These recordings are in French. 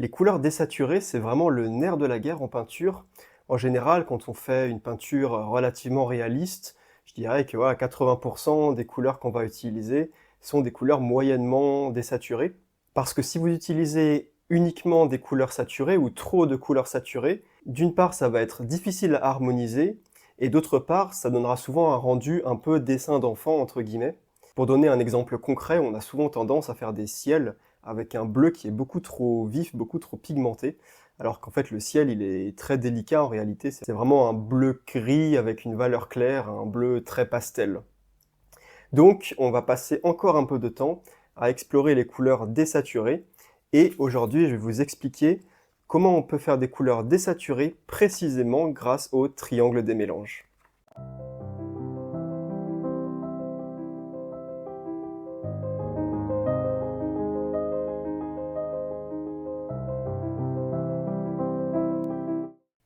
Les couleurs désaturées, c'est vraiment le nerf de la guerre en peinture. En général, quand on fait une peinture relativement réaliste, je dirais que voilà, 80% des couleurs qu'on va utiliser sont des couleurs moyennement désaturées. Parce que si vous utilisez uniquement des couleurs saturées ou trop de couleurs saturées, d'une part, ça va être difficile à harmoniser, et d'autre part, ça donnera souvent un rendu un peu dessin d'enfant, entre guillemets. Pour donner un exemple concret, on a souvent tendance à faire des ciels avec un bleu qui est beaucoup trop vif, beaucoup trop pigmenté, alors qu'en fait le ciel il est très délicat en réalité, c'est vraiment un bleu gris avec une valeur claire, un bleu très pastel. Donc on va passer encore un peu de temps à explorer les couleurs désaturées, et aujourd'hui je vais vous expliquer comment on peut faire des couleurs désaturées précisément grâce au triangle des mélanges.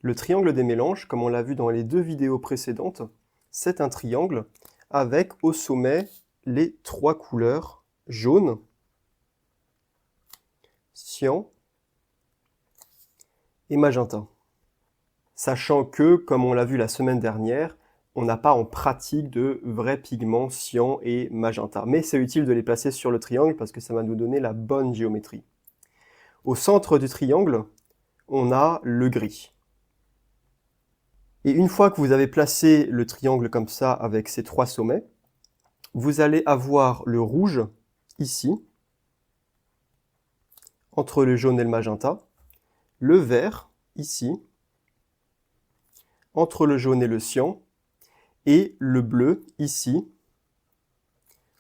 Le triangle des mélanges, comme on l'a vu dans les deux vidéos précédentes, c'est un triangle avec au sommet les trois couleurs jaune, cyan et magenta. Sachant que, comme on l'a vu la semaine dernière, on n'a pas en pratique de vrais pigments cyan et magenta. Mais c'est utile de les placer sur le triangle parce que ça va nous donner la bonne géométrie. Au centre du triangle, on a le gris. Et une fois que vous avez placé le triangle comme ça avec ces trois sommets, vous allez avoir le rouge ici, entre le jaune et le magenta, le vert ici, entre le jaune et le cyan, et le bleu ici,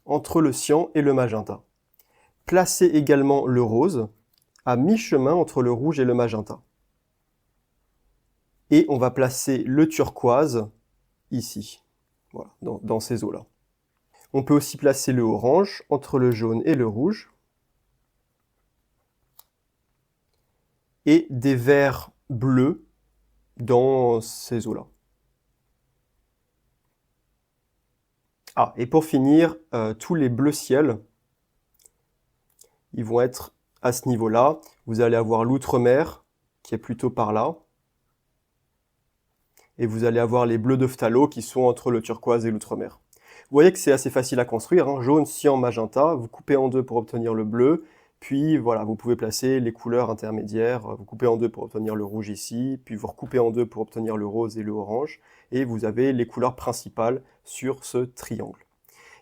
entre le cyan et le magenta. Placez également le rose à mi-chemin entre le rouge et le magenta. Et on va placer le turquoise ici, voilà, dans ces eaux-là. On peut aussi placer le orange entre le jaune et le rouge. Et des verts bleus dans ces eaux-là. Ah, et pour finir, tous les bleus ciel, ils vont être à ce niveau-là. Vous allez avoir l'outre-mer, qui est plutôt par là. Et vous allez avoir les bleus de phthalo, qui sont entre le turquoise et l'outre-mer. Vous voyez que c'est assez facile à construire, hein. Jaune, cyan, magenta, vous coupez en deux pour obtenir le bleu, puis voilà, vous pouvez placer les couleurs intermédiaires, vous coupez en deux pour obtenir le rouge ici, puis vous recoupez en deux pour obtenir le rose et le orange, et vous avez les couleurs principales sur ce triangle.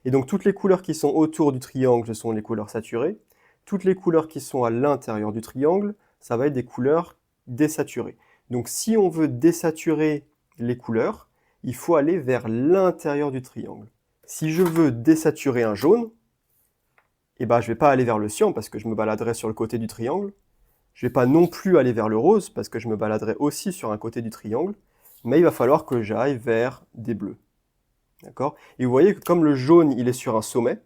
Et donc toutes les couleurs qui sont autour du triangle, ce sont les couleurs saturées. Toutes les couleurs qui sont à l'intérieur du triangle, ça va être des couleurs désaturées. Donc si on veut désaturer les couleurs, il faut aller vers l'intérieur du triangle. Si je veux désaturer un jaune, je ne vais pas aller vers le cyan parce que je me baladerai sur le côté du triangle. Je ne vais pas non plus aller vers le rose parce que je me baladerai aussi sur un côté du triangle. Mais il va falloir que j'aille vers des bleus. D'accord ? Et vous voyez que comme le jaune il est sur un sommet,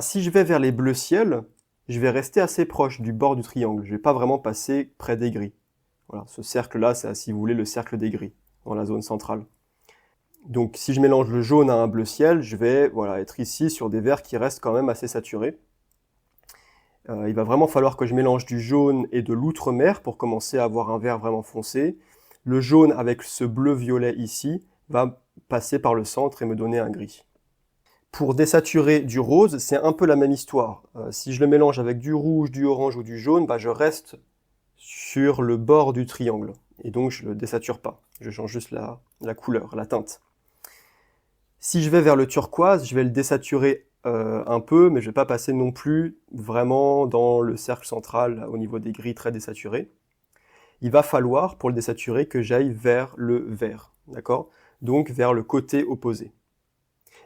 si je vais vers les bleus ciel, je vais rester assez proche du bord du triangle. Je ne vais pas vraiment passer près des gris. Voilà, ce cercle-là, c'est si vous voulez le cercle des gris, dans la zone centrale. Donc si je mélange le jaune à un bleu ciel, je vais être ici sur des verts qui restent quand même assez saturés. Il va vraiment falloir que je mélange du jaune et de l'outre-mer pour commencer à avoir un vert vraiment foncé. Le jaune avec ce bleu-violet ici va passer par le centre et me donner un gris. Pour désaturer du rose, c'est un peu la même histoire. Si je le mélange avec du rouge, du orange ou du jaune, je reste sur le bord du triangle. Et donc je ne le désature pas. Je change juste la couleur, la teinte. Si je vais vers le turquoise, je vais le désaturer un peu, mais je ne vais pas passer non plus vraiment dans le cercle central au niveau des gris très désaturés. Il va falloir, pour le désaturer, que j'aille vers le vert, d'accord ? Donc vers le côté opposé.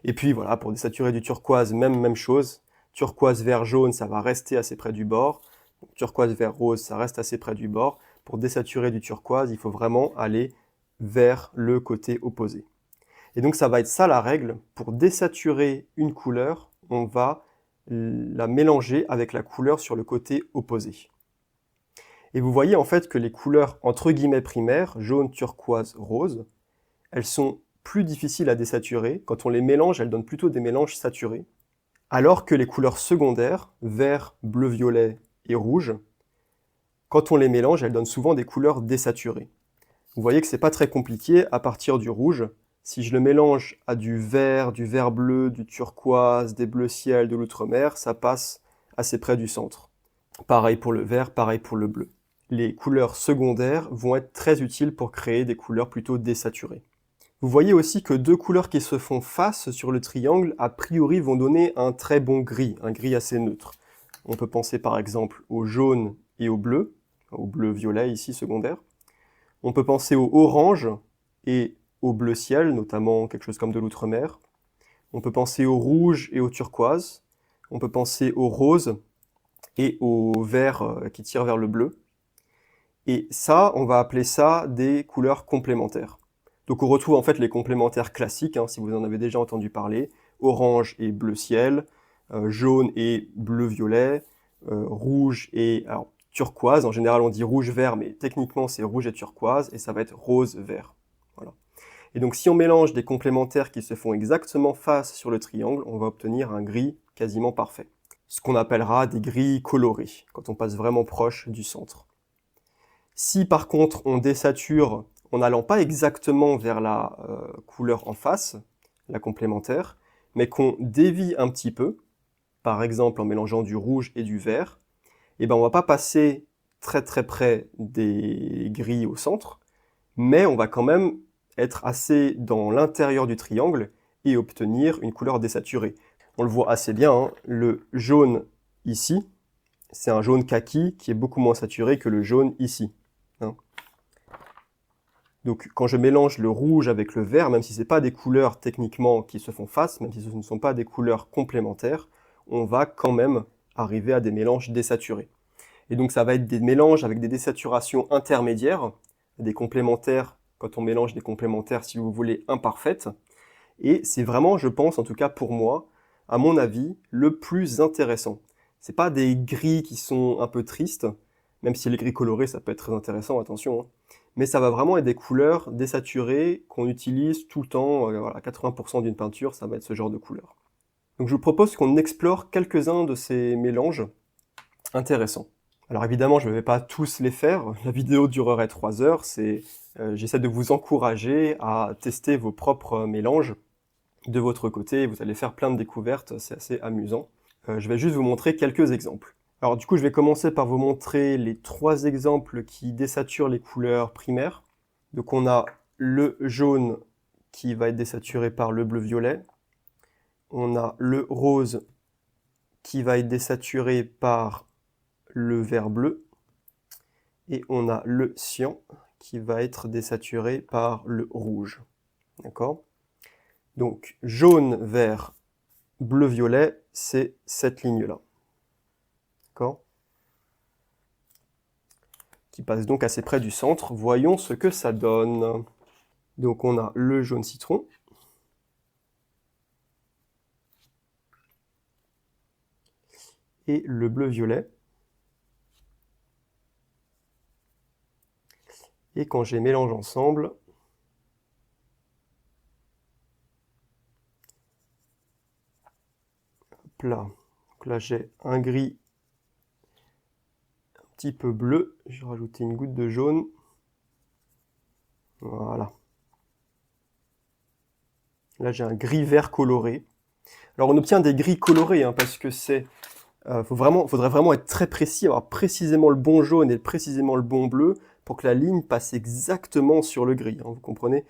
Et puis voilà, pour désaturer du turquoise, même chose. Turquoise, vert, jaune, ça va rester assez près du bord. Turquoise, vert, rose, ça reste assez près du bord. Pour désaturer du turquoise, il faut vraiment aller vers le côté opposé. Et donc ça va être ça la règle. Pour désaturer une couleur, on va la mélanger avec la couleur sur le côté opposé. Et vous voyez en fait que les couleurs entre guillemets primaires, jaune, turquoise, rose, elles sont plus difficiles à désaturer. Quand on les mélange, elles donnent plutôt des mélanges saturés. Alors que les couleurs secondaires, vert, bleu, violet et rouge, Quand on les mélange, elles donnent souvent des couleurs désaturées. Vous voyez que c'est pas très compliqué à partir du rouge. Si je le mélange à du vert bleu, du turquoise, des bleus ciel, de l'outre-mer, ça passe assez près du centre. Pareil pour le vert, pareil pour le bleu. Les couleurs secondaires vont être très utiles pour créer des couleurs plutôt désaturées. Vous voyez aussi que deux couleurs qui se font face sur le triangle, a priori, vont donner un très bon gris, un gris assez neutre. On peut penser par exemple au jaune et au bleu-violet ici secondaire. On peut penser au orange et au bleu ciel, notamment quelque chose comme de l'outre-mer. On peut penser au rouge et au turquoise. On peut penser au rose et au vert qui tire vers le bleu. Et ça, on va appeler ça des couleurs complémentaires. Donc on retrouve en fait les complémentaires classiques, hein, si vous en avez déjà entendu parler, orange et bleu ciel, jaune et bleu-violet, rouge et alors, turquoise. En général, on dit rouge-vert, mais techniquement, c'est rouge et turquoise, et ça va être rose-vert. Voilà. Et donc, si on mélange des complémentaires qui se font exactement face sur le triangle, on va obtenir un gris quasiment parfait. Ce qu'on appellera des gris colorés, quand on passe vraiment proche du centre. Si par contre, on désature en n'allant pas exactement vers la couleur en face, la complémentaire, mais qu'on dévie un petit peu, par exemple en mélangeant du rouge et du vert, et ben on va pas passer très très près des gris au centre, mais on va quand même être assez dans l'intérieur du triangle et obtenir une couleur désaturée. On le voit assez bien, hein, le jaune ici, c'est un jaune kaki qui est beaucoup moins saturé que le jaune ici. Hein. Donc quand je mélange le rouge avec le vert, même si ce n'est pas des couleurs techniquement qui se font face, même si ce ne sont pas des couleurs complémentaires, on va quand même arriver à des mélanges désaturés. Et donc ça va être des mélanges avec des désaturations intermédiaires, des complémentaires, quand on mélange des complémentaires, si vous voulez, imparfaites. Et c'est vraiment, je pense, en tout cas pour moi, à mon avis, le plus intéressant. C'est pas des gris qui sont un peu tristes, même si les gris colorés, ça peut être très intéressant, attention. Hein. Mais ça va vraiment être des couleurs désaturées qu'on utilise tout le temps, voilà, 80% d'une peinture, ça va être ce genre de couleurs. Donc je vous propose qu'on explore quelques-uns de ces mélanges intéressants. Alors évidemment, je ne vais pas tous les faire, la vidéo durerait 3 heures, j'essaie de vous encourager à tester vos propres mélanges de votre côté, vous allez faire plein de découvertes, c'est assez amusant. Je vais juste vous montrer quelques exemples. Alors du coup, je vais commencer par vous montrer les 3 exemples qui désaturent les couleurs primaires. Donc on a le jaune qui va être désaturé par le bleu-violet. On a le rose qui va être désaturé par le vert bleu. Et on a le cyan qui va être désaturé par le rouge. D'accord? Donc jaune, vert, bleu, violet, c'est cette ligne-là. D'accord? Qui passe donc assez près du centre. Voyons ce que ça donne. Donc on a le jaune citron. Et le bleu-violet. Et quand je les mélange ensemble, hop là. Donc là j'ai un gris un petit peu bleu. Je vais rajouter une goutte de jaune. Voilà. Là j'ai un gris vert coloré. Alors on obtient des gris colorés hein, parce que faudrait vraiment être très précis, avoir précisément le bon jaune et précisément le bon bleu pour que la ligne passe exactement sur le gris. Hein, vous comprenez?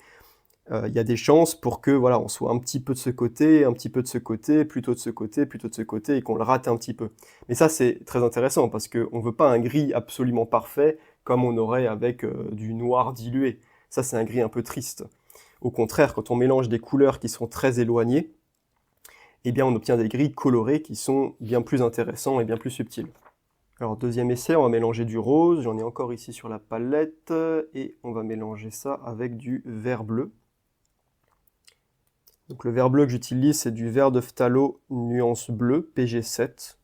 Il y a des chances pour que voilà, on soit un petit peu de ce côté, un petit peu de ce côté, plutôt de ce côté, plutôt de ce côté, et qu'on le rate un petit peu. Mais ça, c'est très intéressant parce qu'on ne veut pas un gris absolument parfait comme on aurait avec du noir dilué. Ça, c'est un gris un peu triste. Au contraire, quand on mélange des couleurs qui sont très éloignées, eh bien, on obtient des gris colorés qui sont bien plus intéressants et bien plus subtils. Alors, deuxième essai, on va mélanger du rose. J'en ai encore ici sur la palette. Et on va mélanger ça avec du vert bleu. Donc le vert bleu que j'utilise, c'est du vert de phthalo nuance bleu, PG7.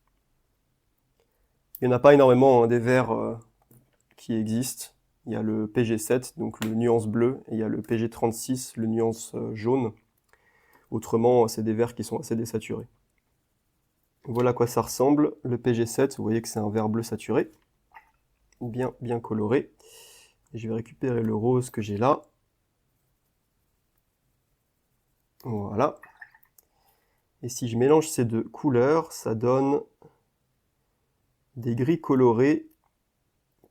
Il n'y en a pas énormément hein, des verts qui existent. Il y a le PG7, donc le nuance bleu, et il y a le PG36, le nuance jaune. Autrement, c'est des verts qui sont assez désaturés. Voilà à quoi ça ressemble, le PG7, vous voyez que c'est un vert bleu saturé. bien coloré. Et je vais récupérer le rose que j'ai là. Voilà. Et si je mélange ces deux couleurs, ça donne des gris colorés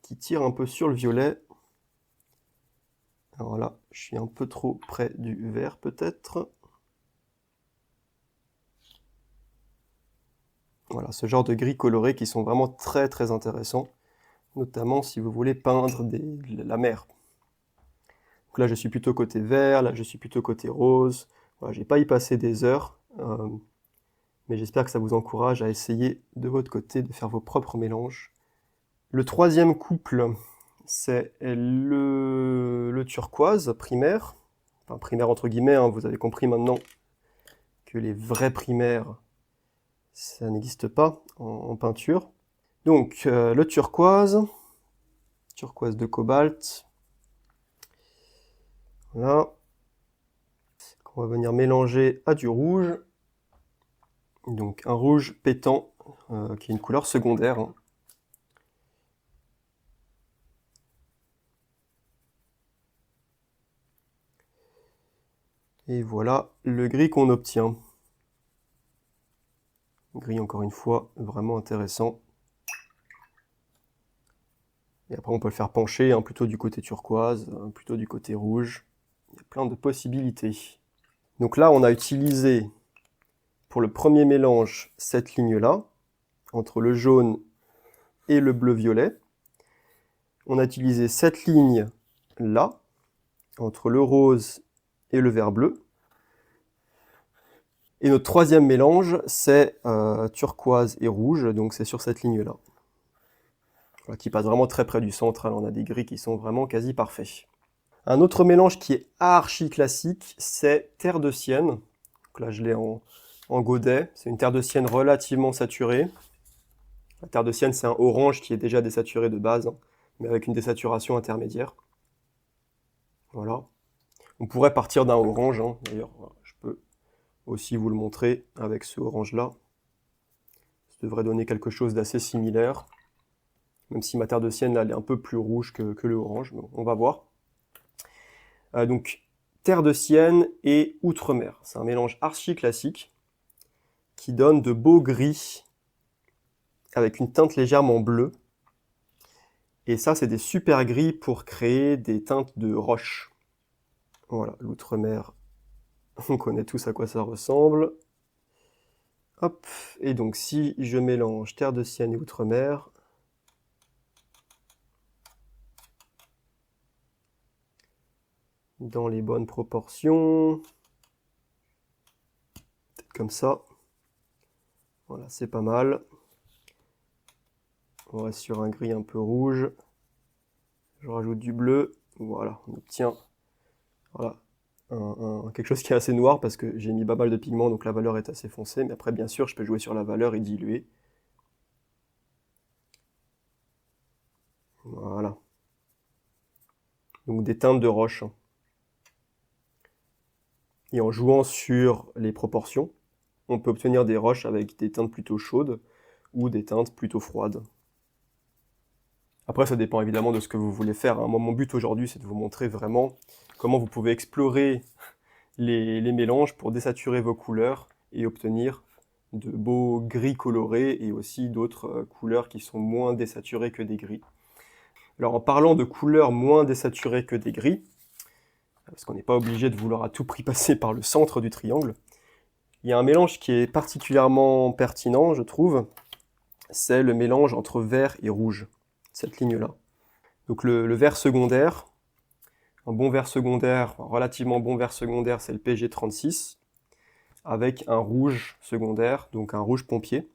qui tirent un peu sur le violet. Alors là, je suis un peu trop près du vert peut-être. Voilà, ce genre de gris colorés qui sont vraiment très intéressants, notamment si vous voulez peindre la mer. Donc là, je suis plutôt côté vert, là, je suis plutôt côté rose. Voilà, je n'ai pas y passé des heures, mais j'espère que ça vous encourage à essayer de votre côté de faire vos propres mélanges. Le troisième couple, c'est le turquoise primaire. Enfin, primaire entre guillemets, hein, vous avez compris maintenant que les vrais primaires, ça n'existe pas en peinture. Donc, le turquoise de cobalt. Voilà. On va venir mélanger à du rouge. Donc, un rouge pétant, qui est une couleur secondaire, hein. Et voilà le gris qu'on obtient. Gris, encore une fois, vraiment intéressant. Et après, on peut le faire pencher, hein, plutôt du côté turquoise, plutôt du côté rouge. Il y a plein de possibilités. Donc là, on a utilisé, pour le premier mélange, cette ligne-là, entre le jaune et le bleu-violet. On a utilisé cette ligne-là, entre le rose et le vert bleu. Et notre troisième mélange, c'est turquoise et rouge, donc c'est sur cette ligne-là. Voilà, qui passe vraiment très près du centre, hein. On a des gris qui sont vraiment quasi parfaits. Un autre mélange qui est archi classique, c'est terre de sienne. Donc là, je l'ai en godet. C'est une terre de sienne relativement saturée. La terre de sienne, c'est un orange qui est déjà désaturé de base, hein, mais avec une désaturation intermédiaire. Voilà. On pourrait partir d'un orange, hein. D'ailleurs, je peux aussi vous le montrer avec ce orange-là. Ça devrait donner quelque chose d'assez similaire. Même si ma terre de sienne, là, elle est un peu plus rouge que le orange, mais on va voir. Donc, terre de sienne et outremer. C'est un mélange archi classique qui donne de beaux gris avec une teinte légèrement bleue. Et ça, c'est des super gris pour créer des teintes de roche. Voilà, l'outremer, on connaît tous à quoi ça ressemble. Hop, et donc si je mélange terre de sienne et outremer, dans les bonnes proportions, peut-être comme ça, voilà, c'est pas mal. On reste sur un gris un peu rouge, je rajoute du bleu, voilà, on obtient voilà, quelque chose qui est assez noir parce que j'ai mis pas mal de pigments, donc la valeur est assez foncée, mais après bien sûr je peux jouer sur la valeur et diluer. Voilà. Donc des teintes de roche. Et en jouant sur les proportions, on peut obtenir des roches avec des teintes plutôt chaudes ou des teintes plutôt froides. Après, ça dépend évidemment de ce que vous voulez faire, hein. Moi, mon but aujourd'hui, c'est de vous montrer vraiment comment vous pouvez explorer les mélanges pour désaturer vos couleurs et obtenir de beaux gris colorés et aussi d'autres couleurs qui sont moins désaturées que des gris. Alors, en parlant de couleurs moins désaturées que des gris, parce qu'on n'est pas obligé de vouloir à tout prix passer par le centre du triangle, il y a un mélange qui est particulièrement pertinent, je trouve, c'est le mélange entre vert et rouge, cette ligne-là. Donc le vert secondaire, un bon vert secondaire, un relativement bon vert secondaire, c'est le PG36, avec un rouge secondaire, donc un rouge pompier.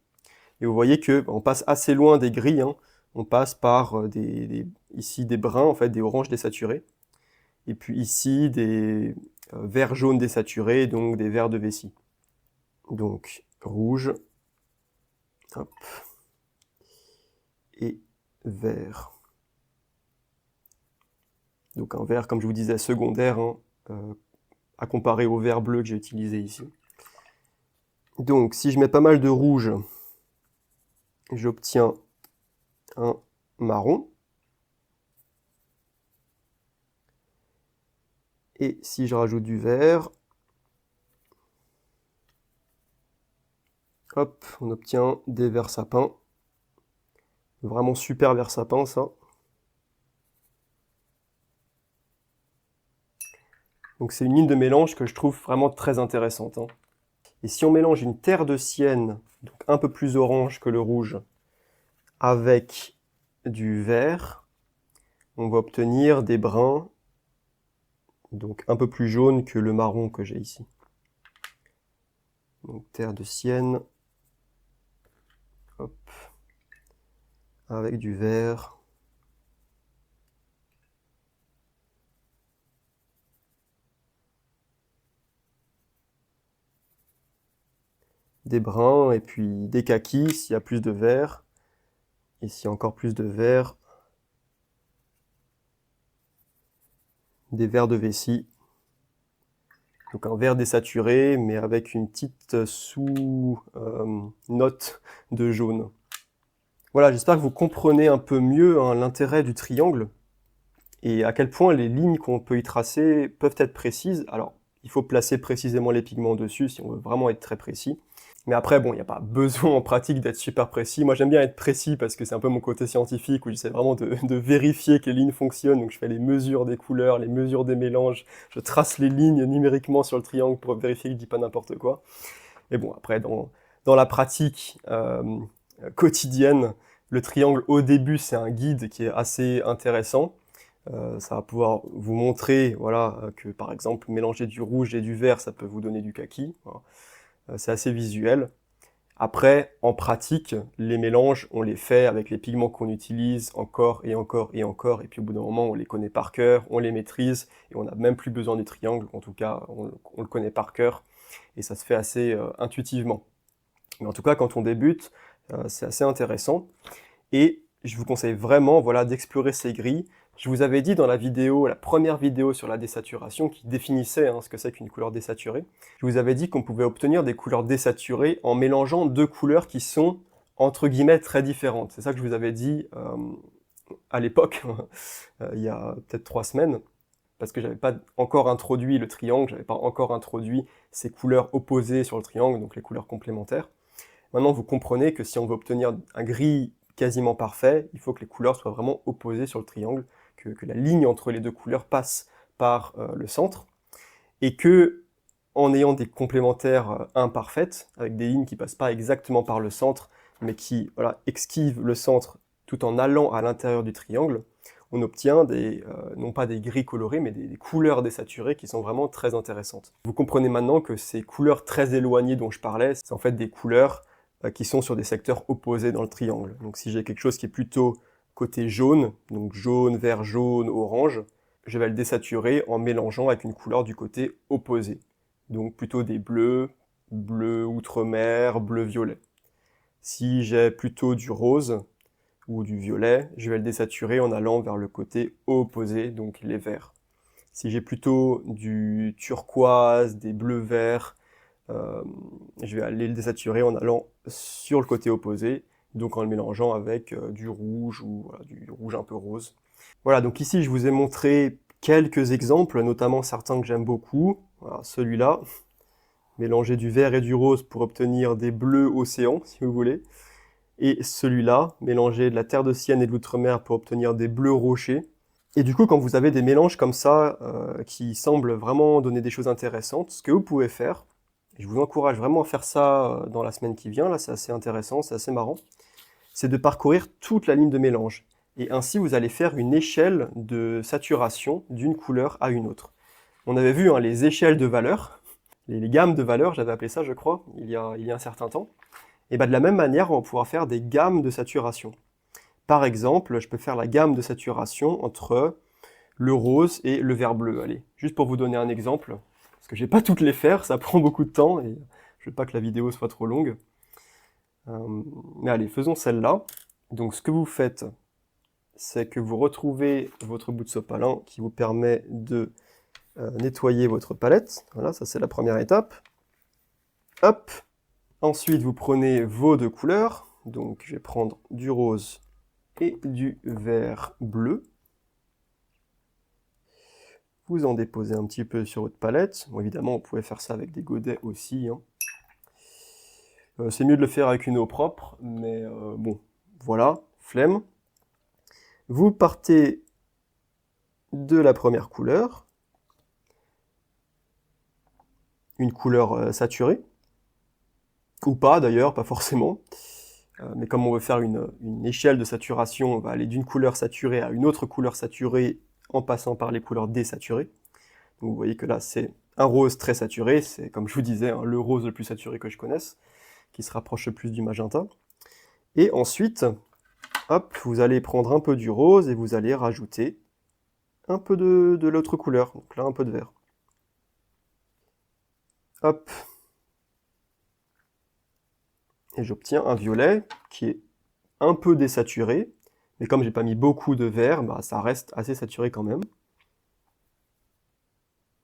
Et vous voyez que on passe assez loin des gris, hein. On passe par ici des bruns, en fait, des oranges désaturés, et puis ici des verts jaunes désaturés, donc des verts de vessie. Donc rouge, hop, et vert. Donc un vert, comme je vous disais, secondaire, hein, à comparer au vert bleu que j'ai utilisé ici. Donc si je mets pas mal de rouge, j'obtiens un marron. Et si je rajoute du vert, hop, on obtient des vers sapins. Vraiment super vers sapin, ça. Donc c'est une ligne de mélange que je trouve vraiment très intéressante, hein. Et si on mélange une terre de sienne, donc un peu plus orange que le rouge, avec du vert, on va obtenir des brins, donc un peu plus jaune que le marron que j'ai ici. Donc terre de sienne, hop, avec du vert. Des bruns et puis des kakis s'il y a plus de vert. Et s'il y a encore plus de vert, des verts de vessie. Donc un vert désaturé, mais avec une petite sous-note de jaune. Voilà, j'espère que vous comprenez un peu mieux, hein, l'intérêt du triangle et à quel point les lignes qu'on peut y tracer peuvent être précises. Alors, il faut placer précisément les pigments dessus si on veut vraiment être très précis. Mais après, bon, il n'y a pas besoin en pratique d'être super précis. Moi, j'aime bien être précis parce que c'est un peu mon côté scientifique où j'essaie vraiment de vérifier que les lignes fonctionnent. Donc, je fais les mesures des couleurs, les mesures des mélanges. Je trace les lignes numériquement sur le triangle pour vérifier que je dis pas n'importe quoi. Et bon, après, dans la pratique quotidienne, le triangle, au début, c'est un guide qui est assez intéressant. Ça va pouvoir vous montrer, voilà, que par exemple, mélanger du rouge et du vert, ça peut vous donner du kaki. Voilà. C'est assez visuel. Après, en pratique, les mélanges, on les fait avec les pigments qu'on utilise encore et encore et encore, et puis au bout d'un moment, on les connaît par cœur, on les maîtrise, et on n'a même plus besoin du triangle, en tout cas, on le connaît par cœur, et ça se fait assez intuitivement. Mais en tout cas, quand on débute, c'est assez intéressant, et je vous conseille vraiment, voilà, d'explorer ces grilles. Je vous avais dit dans la vidéo, la première vidéo sur la désaturation, qui définissait ce que c'est qu'une couleur désaturée, je vous avais dit qu'on pouvait obtenir des couleurs désaturées en mélangeant deux couleurs qui sont, entre guillemets, très différentes. C'est ça que je vous avais dit à l'époque, il y a peut-être 3 semaines, parce que j'avais pas encore introduit le triangle, j'avais pas encore introduit ces couleurs opposées sur le triangle, donc les couleurs complémentaires. Maintenant, vous comprenez que si on veut obtenir un gris quasiment parfait, il faut que les couleurs soient vraiment opposées sur le triangle, que la ligne entre les deux couleurs passe par le centre, et que, en ayant des complémentaires imparfaites, avec des lignes qui passent pas exactement par le centre, mais qui, voilà, esquivent le centre tout en allant à l'intérieur du triangle, on obtient non pas des gris colorés, mais des couleurs désaturées qui sont vraiment très intéressantes. Vous comprenez maintenant que ces couleurs très éloignées dont je parlais, c'est en fait des couleurs qui sont sur des secteurs opposés dans le triangle. Donc si j'ai quelque chose qui est plutôt côté jaune, donc jaune, vert, jaune, orange, je vais le désaturer en mélangeant avec une couleur du côté opposé. Donc plutôt des bleus, bleu outre-mer, bleu violet. Si j'ai plutôt du rose ou du violet, je vais le désaturer en allant vers le côté opposé, donc les verts. Si j'ai plutôt du turquoise, des bleus verts, je vais aller le désaturer en allant sur le côté opposé, donc en le mélangeant avec du rouge ou voilà, du rouge un peu rose. Voilà, donc ici je vous ai montré quelques exemples, notamment certains que j'aime beaucoup. Voilà, celui-là, mélanger du vert et du rose pour obtenir des bleus océans, si vous voulez. Et celui-là, mélanger de la terre de sienne et de l'outre-mer pour obtenir des bleus rochers. Et du coup, quand vous avez des mélanges comme ça, qui semblent vraiment donner des choses intéressantes, ce que vous pouvez faire, et je vous encourage vraiment à faire ça dans la semaine qui vient, là c'est assez intéressant, c'est assez marrant, c'est de parcourir toute la ligne de mélange. Et ainsi, vous allez faire une échelle de saturation d'une couleur à une autre. On avait vu les échelles de valeurs, les gammes de valeurs, j'avais appelé ça, je crois, il y a un certain temps. Et de la même manière, on va pouvoir faire des gammes de saturation. Par exemple, je peux faire la gamme de saturation entre le rose et le vert bleu. Allez, juste pour vous donner un exemple, parce que je vais pas toutes les faire, ça prend beaucoup de temps, et je veux pas que la vidéo soit trop longue. Mais allez, faisons celle-là. Donc ce que vous faites, c'est que vous retrouvez votre bout de sopalin qui vous permet de nettoyer votre palette. Voilà, ça c'est la première étape. Hop. Ensuite, vous prenez vos deux couleurs. Donc je vais prendre du rose et du vert bleu. Vous en déposez un petit peu sur votre palette. Bon, évidemment, vous pouvez faire ça avec des godets aussi, hein. C'est mieux de le faire avec une eau propre, mais bon, voilà, flemme. Vous partez de la première couleur, une couleur saturée, ou pas d'ailleurs, pas forcément. Mais comme on veut faire une échelle de saturation, on va aller d'une couleur saturée à une autre couleur saturée en passant par les couleurs désaturées. Donc vous voyez que là, c'est un rose très saturé, c'est comme je vous disais, hein, le rose le plus saturé que je connaisse, qui se rapproche le plus du magenta. Et ensuite, hop, vous allez prendre un peu du rose et vous allez rajouter un peu de l'autre couleur, donc là un peu de vert. Hop. Et j'obtiens un violet qui est un peu désaturé, mais comme j'ai pas mis beaucoup de vert, bah, ça reste assez saturé quand même.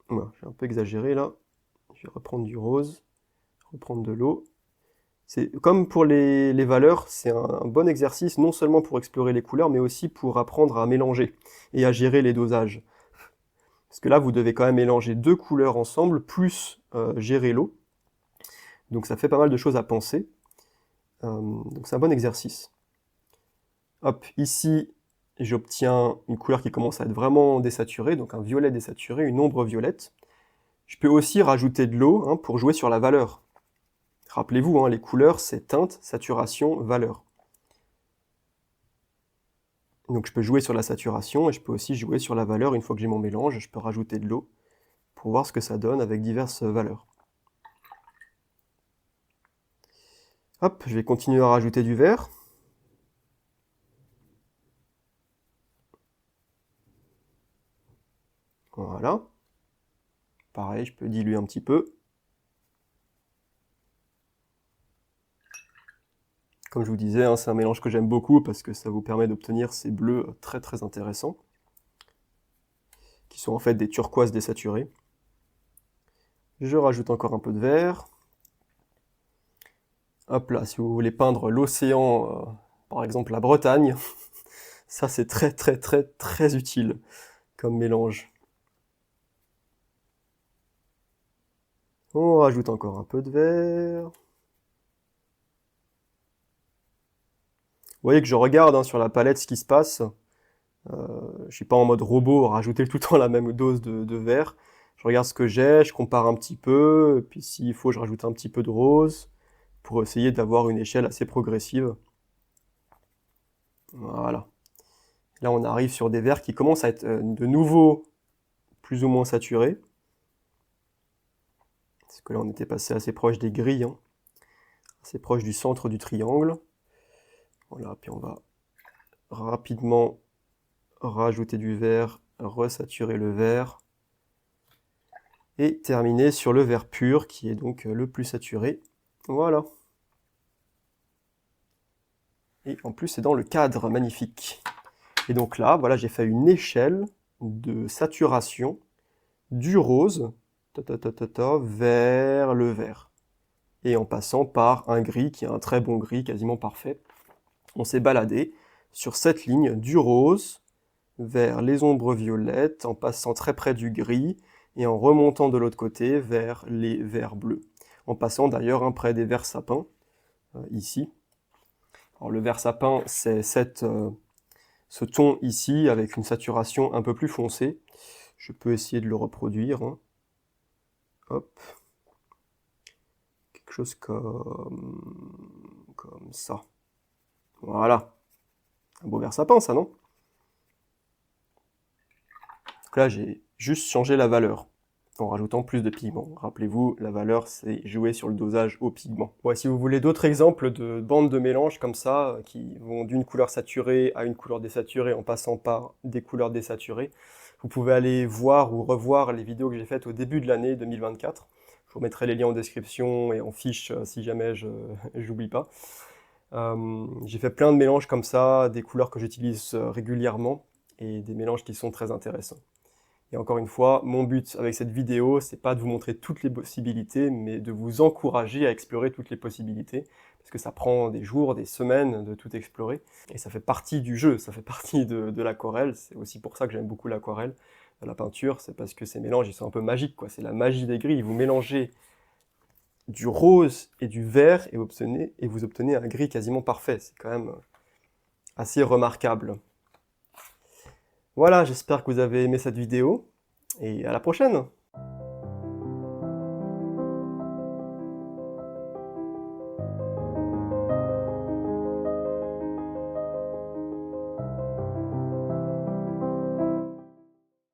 Voilà, j'ai un peu exagéré là. Je vais reprendre du rose, reprendre de l'eau. C'est comme pour les valeurs, c'est un bon exercice non seulement pour explorer les couleurs, mais aussi pour apprendre à mélanger et à gérer les dosages. Parce que là, vous devez quand même mélanger deux couleurs ensemble, plus gérer l'eau. Donc ça fait pas mal de choses à penser. Donc c'est un bon exercice. Hop, ici, j'obtiens une couleur qui commence à être vraiment désaturée, donc un violet désaturé, une ombre violette. Je peux aussi rajouter de l'eau hein, pour jouer sur la valeur. Rappelez-vous, hein, les couleurs, c'est teinte, saturation, valeur. Donc je peux jouer sur la saturation et je peux aussi jouer sur la valeur une fois que j'ai mon mélange. Je peux rajouter de l'eau pour voir ce que ça donne avec diverses valeurs. Hop, je vais continuer à rajouter du vert. Voilà. Pareil, je peux diluer un petit peu. Comme je vous disais, hein, c'est un mélange que j'aime beaucoup parce que ça vous permet d'obtenir ces bleus très très intéressants, qui sont en fait des turquoises désaturées. Je rajoute encore un peu de vert. Hop là, si vous voulez peindre l'océan, par exemple la Bretagne, ça c'est très très très très utile comme mélange. On rajoute encore un peu de vert. Vous voyez que je regarde hein, sur la palette ce qui se passe. Je suis pas en mode robot, rajouter tout le temps la même dose de vert. Je regarde ce que j'ai, je compare un petit peu, et puis s'il faut, je rajoute un petit peu de rose pour essayer d'avoir une échelle assez progressive. Voilà. Là, on arrive sur des verts qui commencent à être de nouveau plus ou moins saturés. Parce que là, on était passé assez proche des gris, hein, assez proche du centre du triangle. Voilà, puis on va rapidement rajouter du vert, resaturer le vert, et terminer sur le vert pur, qui est donc le plus saturé. Voilà. Et en plus, c'est dans le cadre, magnifique. Et donc là, voilà, j'ai fait une échelle de saturation du rose vers le vert. Et en passant par un gris, qui est un très bon gris, quasiment parfait. On s'est baladé sur cette ligne du rose vers les ombres violettes, en passant très près du gris, et en remontant de l'autre côté vers les verts bleus. En passant d'ailleurs près des verts sapins, ici. Alors le vert sapin, c'est ce ton ici, avec une saturation un peu plus foncée. Je peux essayer de le reproduire. Hein. Hop. Quelque chose comme ça. Voilà. Un beau vert sapin, ça, non? Donc là, j'ai juste changé la valeur en rajoutant plus de pigments. Rappelez-vous, la valeur, c'est jouer sur le dosage au pigment. Ouais, si vous voulez d'autres exemples de bandes de mélange comme ça, qui vont d'une couleur saturée à une couleur désaturée en passant par des couleurs désaturées, vous pouvez aller voir ou revoir les vidéos que j'ai faites au début de l'année 2024. Je vous mettrai les liens en description et en fiche si jamais j'oublie pas. J'ai fait plein de mélanges comme ça, des couleurs que j'utilise régulièrement et des mélanges qui sont très intéressants. Et encore une fois, mon but avec cette vidéo, c'est pas de vous montrer toutes les possibilités, mais de vous encourager à explorer toutes les possibilités, parce que ça prend des jours, des semaines de tout explorer, et ça fait partie du jeu, ça fait partie de l'aquarelle, c'est aussi pour ça que j'aime beaucoup l'aquarelle, à la peinture, c'est parce que ces mélanges, ils sont un peu magiques, quoi. C'est la magie des gris. Vous mélangez du rose et du vert et vous obtenez un gris quasiment parfait. C'est quand même assez remarquable. Voilà, j'espère que vous avez aimé cette vidéo et à la prochaine!